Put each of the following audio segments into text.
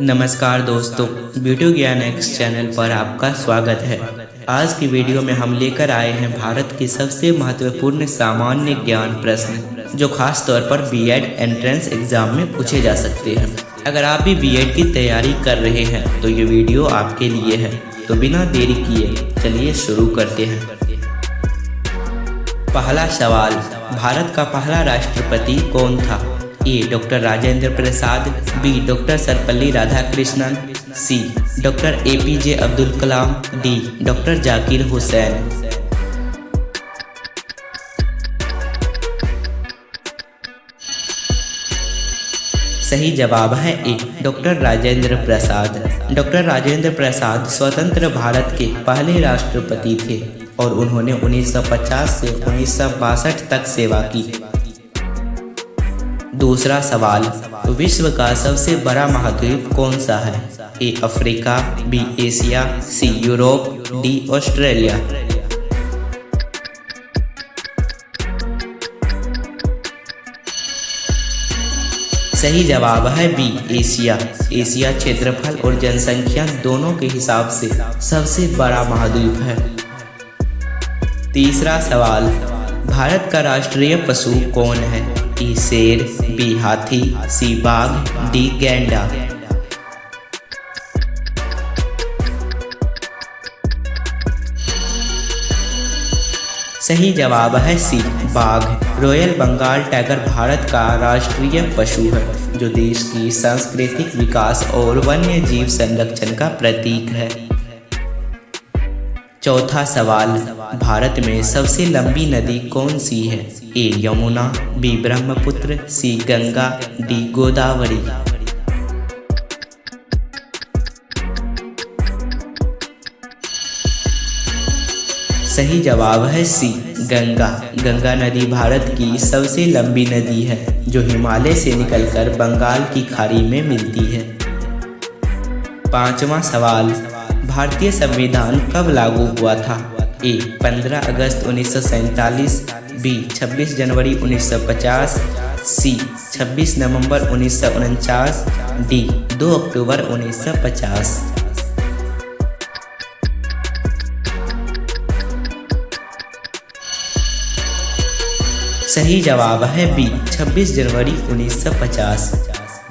नमस्कार दोस्तों, वीडियो ज्ञान एक्स चैनल पर आपका स्वागत है। आज की वीडियो में हम लेकर आए हैं भारत के सबसे महत्वपूर्ण सामान्य ज्ञान प्रश्न जो खास तौर पर बीएड एंट्रेंस एग्जाम में पूछे जा सकते हैं। अगर आप भी बीएड की तैयारी कर रहे हैं तो ये वीडियो आपके लिए है। तो बिना देरी किए चलिए शुरू करते हैं। पहला सवाल, भारत का पहला राष्ट्रपति कौन था? ए doctor Rajendra Prasad, B doctor Sarvepalli Radhakrishnan, सी doctor APJ Abdul Kalam, D doctor Zakir Hussain. सही जवाब है ए डॉक्टर राजेंद्र प्रसाद। डॉक्टर राजेंद्र प्रसाद स्वतंत्र भारत के पहले राष्ट्रपति थे और उन्होंने 1950 से 1962 तक सेवा की। दूसरा सवाल, विश्व का सबसे बड़ा महाद्वीप कौन सा है? A Africa, B Asia, C Europe, D Australia. सही जवाब है बी एशिया। एशिया क्षेत्रफल और जनसंख्या दोनों के हिसाब से सबसे बड़ा महाद्वीप है। तीसरा सवाल, भारत का राष्ट्रीय पशु कौन है? ई शेर, बी हाथी, सी बाघ, डी गैंडा। सही जवाब है सी बाघ। रॉयल बंगाल टाइगर भारत का राष्ट्रीय पशु है जो देश की सांस्कृतिक विकास और वन्य जीव संरक्षण का प्रतीक है। चौथा सवाल, भारत में सबसे लंबी नदी कौन सी है? ए यमुना, बी ब्रह्मपुत्र, सी गंगा, डी गोदावरी। सही जवाब है सी गंगा। गंगा नदी भारत की सबसे लंबी नदी है जो हिमालय से निकलकर बंगाल की खाड़ी में मिलती है। पांचवा सवाल, भारतीय संविधान कब लागू हुआ था? ए 15 अगस्त 1947, बी 26 जनवरी 1950, सी 26 नवंबर 1949, डी 2 अक्टूबर 1950। सही जवाब है बी 26 जनवरी 1950।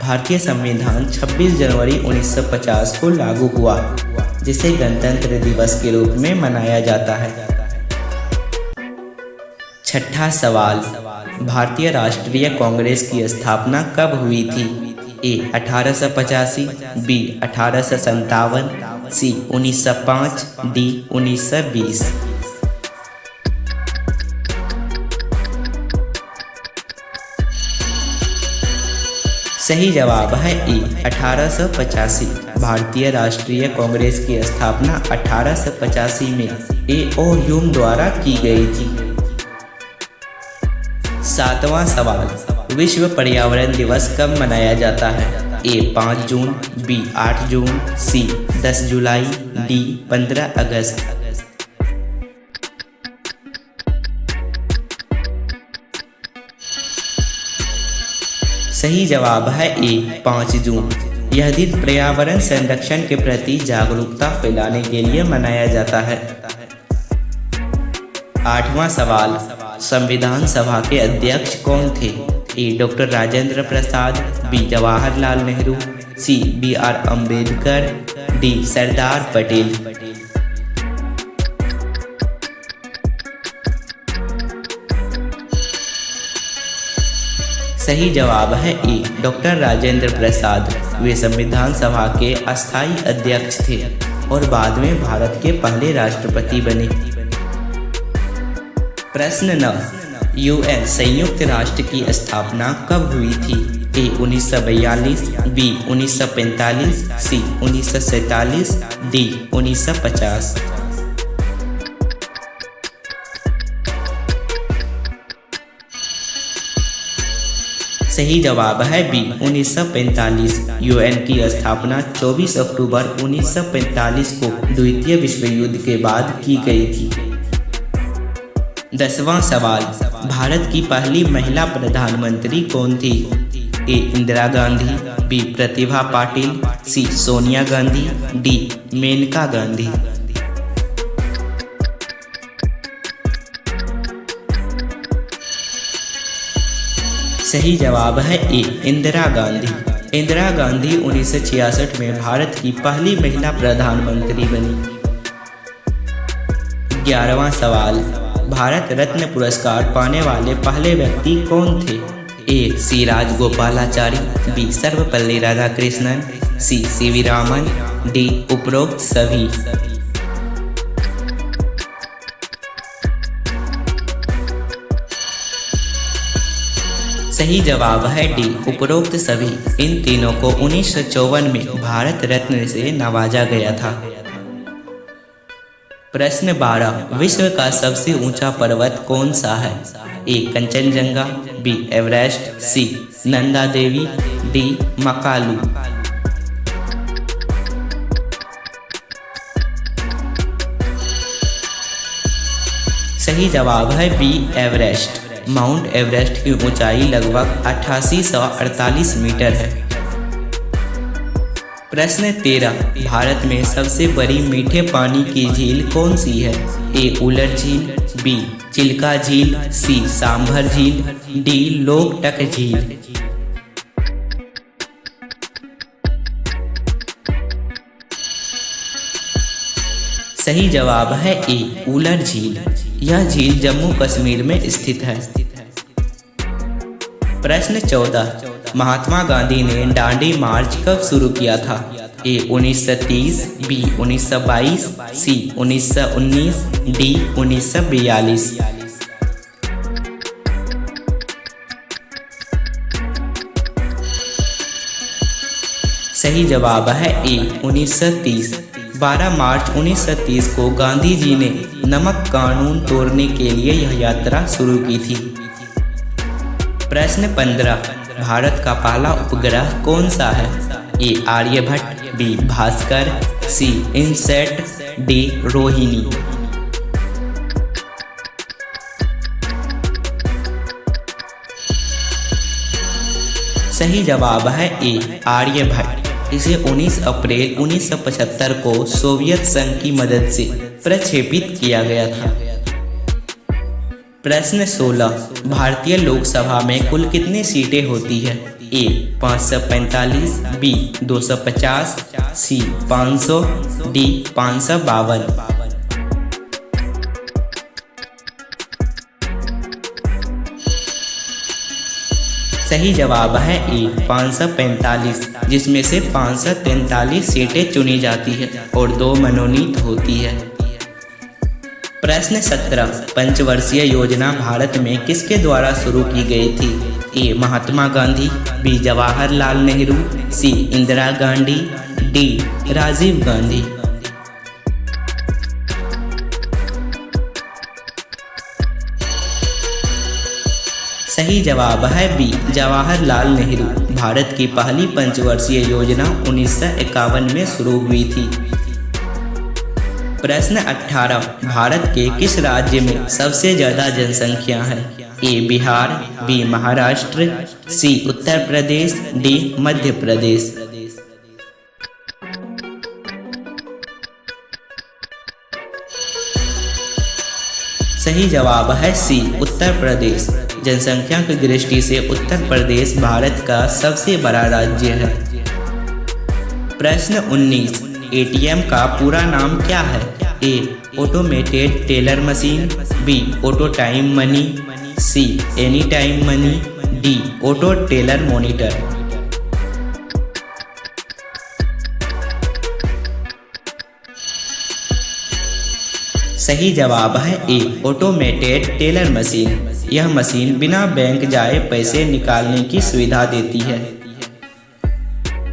भारतीय संविधान 26 जनवरी 1950 को लागू हुआ, जिसे गणतंत्र दिवस के रूप में मनाया जाता है। छठा सवाल, भारतीय राष्ट्रीय कांग्रेस की स्थापना कब हुई थी? ए 1885, बी 1857, सी 1905, डी 1920। सही जवाब है ए 1885। भारतीय राष्ट्रीय कांग्रेस की स्थापना 1885 में ए.ओ. ह्यूम द्वारा की गई थी। सातवां सवाल, विश्व पर्यावरण दिवस कब मनाया जाता है? ए 5 जून, बी 8 जून, सी 10 जुलाई, डी 15 अगस्त। सही जवाब है ए 5 जून। यह दिन पर्यावरण संरक्षण के प्रति जागरूकता फैलाने के लिए मनाया जाता है। आठवां सवाल, संविधान सभा के अध्यक्ष कौन थे? ए डॉक्टर राजेंद्र प्रसाद, बी जवाहरलाल नेहरू, सी बी.आर. अम्बेडकर, डी सरदार पटेल। सही जवाब है ए डॉक्टर राजेंद्र प्रसाद। वे संविधान सभा के अस्थायी अध्यक्ष थे और बाद में भारत के पहले राष्ट्रपति बने। प्रश्न 9, यूएन संयुक्त राष्ट्र की स्थापना कब हुई थी? ए 1942, बी 1945, सी 1947, डी 1950। सही जवाब है बी 1945। यूएन की स्थापना 24 अक्टूबर 1945 को द्वितीय विश्व युद्ध के बाद की गई थी। 10वां सवाल, भारत की पहली महिला प्रधानमंत्री कौन थी? ए इंदिरा गांधी, बी प्रतिभा पाटिल, सी सोनिया गांधी, डी मेनका गांधी। सही जवाब है ए इंदिरा गांधी। इंदिरा गांधी 1966 में भारत की पहली महिला प्रधानमंत्री बनी। 11वां सवाल, भारत रत्न पुरस्कार पाने वाले पहले व्यक्ति कौन थे? ए सी राजगोपालाचारी, बी सर्वपल्ली राधाकृष्णन, सी सीवी रामन, डी उपरोक्त सभी। सही जवाब है डी उपरोक्त सभी। इन तीनों को 1954 में भारत रत्न से नवाजा गया था। प्रश्न 12, विश्व का सबसे ऊंचा पर्वत कौन सा है? ए कंचनजंगा, बी एवरेस्ट, सी नंदा देवी, डी मकालू। सही जवाब है बी एवरेस्ट। माउंट एवरेस्ट की ऊंचाई लगभग 8848 मीटर है। प्रश्न 13, भारत में सबसे बड़ी मीठे पानी की झील कौन सी है? ए उलर झील, बी चिल्का झील, सी सांभर झील, डी लोकटक झील। सही जवाब है ए उलर झील। यह झील जम्मू कश्मीर में स्थित है। प्रश्न 14, महात्मा गांधी ने दांडी मार्च कब शुरू किया था? ए 1930, बी 1922, सी 1919, डी 1942। सही जवाब है ए 1930। 12 मार्च 1930 को गांधी जी ने नमक कानून तोड़ने के लिए यह यात्रा शुरू की थी। प्रश्न 15, भारत का पहला उपग्रह कौन सा है? ए आर्यभट्ट, बी भास्कर, सी इनसैट, डी रोहिणी। सही जवाब है ए आर्यभट्ट। इसे 19 अप्रैल 1975 को सोवियत संघ की मदद से प्रक्षेपित किया गया था। प्रश्न 16, भारतीय लोकसभा में कुल कितनी सीटें होती है? ए 545, बी 250, सी 500, डी 552। सही जवाब है ए 545, जिसमें से 543 सीटें चुनी जाती है और 2 मनोनीत होती है। प्रश्न 17, पंचवर्षीय योजना भारत में किसके द्वारा शुरू की गई थी? ए महात्मा गांधी, बी जवाहरलाल नेहरू, सी इंदिरा गांधी, डी राजीव गांधी। सही जवाब है बी जवाहरलाल नेहरू। भारत की पहली पंचवर्षीय योजना 1951 में शुरू हुई थी। प्रश्न 18, भारत के किस राज्य में सबसे ज्यादा जनसंख्या है? ए बिहार, बी महाराष्ट्र, सी उत्तर प्रदेश, डी मध्य प्रदेश। सही जवाब है सी उत्तर प्रदेश। जनसंख्या की दृष्टि से उत्तर प्रदेश भारत का सबसे बड़ा राज्य है। प्रश्न 19, एटीएम का पूरा नाम क्या है? A automated teller machine, B auto time money, C any time money, D auto teller monitor. सही जवाब है ए ऑटोमेटेड टेलर मशीन। यह मशीन बिना बैंक जाए पैसे निकालने की सुविधा देती है।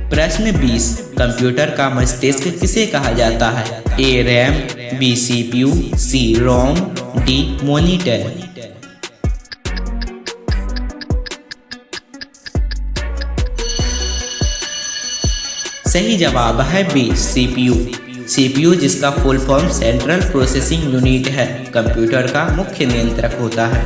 प्रश्न 20, कंप्यूटर का मस्तिष्क किसे कहा जाता है? ए रैम, बी सीपीयू, सी रोम, डी मॉनिटर। सही जवाब है बी सीपीयू। सीपीयू जिसका full form central processing unit है, कंप्यूटर का मुख्य नियंत्रक होता है।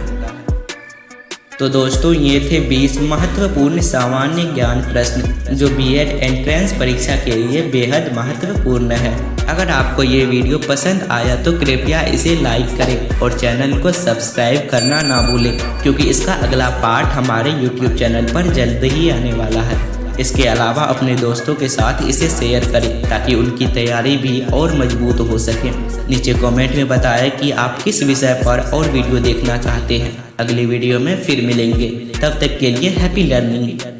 तो दोस्तों ये थे 20 महत्वपूर्ण सामान्य ज्ञान प्रश्न जो बीएड एंट्रेंस परीक्षा के लिए बेहद महत्वपूर्ण है। अगर आपको ये वीडियो पसंद आया तो कृपया इसे लाइक करें और चैनल को सब्सक्राइब करना ना भूलें, क्योंकि इसका अगला पार्ट हमारे YouTube चैनल पर जल्द ही आने वाला है। इसके अलावा अपने दोस्तों के साथ इसे शेयर करें ताकि उनकी तैयारी भी और मजबूत हो सके। नीचे कमेंट में बताएं कि आप किस विषय पर और वीडियो देखना चाहते हैं। अगली वीडियो में फिर मिलेंगे, तब तक के लिए हैप्पी लर्निंग।